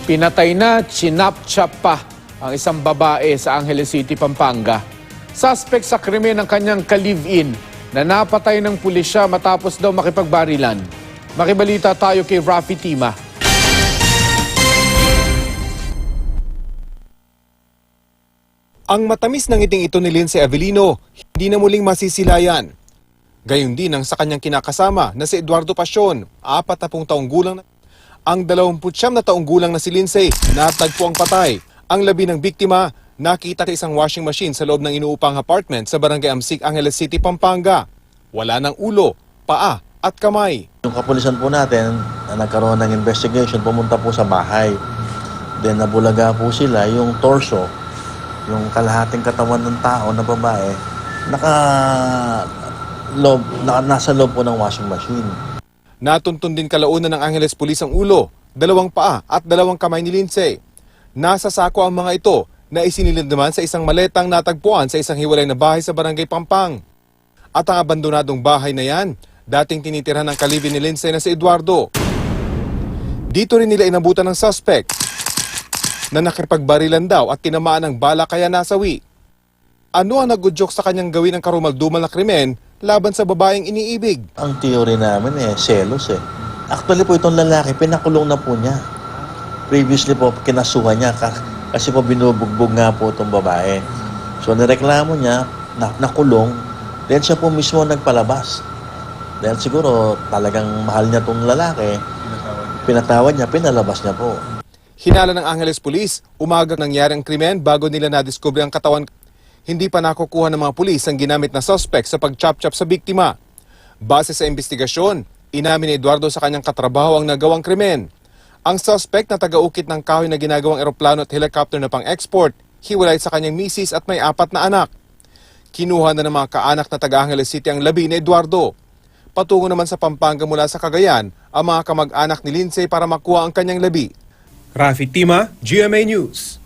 Pinatay na, chinap-chap pa ang isang babae sa Angeles City, Pampanga. Suspect sa krimen ng kanyang ka-live-in na napatay ng pulisya matapos daw makipagbarilan. Makibalita tayo kay Rafi Tima. Ang matamis ng ngiting ito ni Lindsay Avellino, hindi na muling masisilayan. Gayon din ang sa kanyang kinakasama na si Eduardo Pasion, 40 taong gulang na. Ang 29 na taong gulang na si Lindsay, natagpo ang patay. Ang labi ng biktima, nakita sa isang washing machine sa loob ng inuupang apartment sa Barangay Amsik, Angeles City, Pampanga. Wala ng ulo, paa at kamay. Yung kapulisan po natin na nagkaroon ng investigation, pumunta po sa bahay. Then nabulaga po sila yung torso, yung kalahating katawan ng tao na babae, nasa loob po ng washing machine. Natuntun din kalaunan ng Angeles Police ang ulo, 2 paa at 2 kamay ni Lindsay. Nasa sako ang mga ito na isinilid naman sa isang maletang natagpuan sa isang hiwalay na bahay sa Barangay Pampang. At ang abandonadong bahay na yan, dating tinitirhan ng kalibin ni Lindsay na si Eduardo. Dito rin nila inabutan ng suspect na nakipagbarilan daw at tinamaan ng bala kaya nasawi. Ano ang nagudyok sa kanyang gawin ng karumaldumal na krimen laban sa babaeng iniibig? Ang theory namin selos eh. Actually po itong lalaki, pinakulong na po niya. Previously po, kinasuhan niya kasi po binubugbog nga po itong babae. So nireklamo niya, nakulong, then siya po mismo nagpalabas. Dahil siguro talagang mahal niya itong lalaki, pinatawad niya, pinalabas niya po. Hinala ng Angeles Police, umaga nangyari ang krimen bago nila nadiskubre ang katawan. Hindi pa nakukuha ng mga pulis ang ginamit na suspect sa pag-chop-chop sa biktima. Base sa investigasyon, inamin ni Eduardo sa kanyang katrabaho ang nagawang krimen. Ang suspect na taga-ukit ng kahoy na ginagawang eroplano at helicopter na pang-export, hiwalay sa kanyang misis at may 4 na anak. Kinuha na ng mga kaanak na taga-Angeles City ang labi ni Eduardo. Patungo naman sa Pampanga mula sa Cagayan ang mga kamag-anak ni Lindsay para makuha ang kanyang labi. Rafi Tima, GMA News.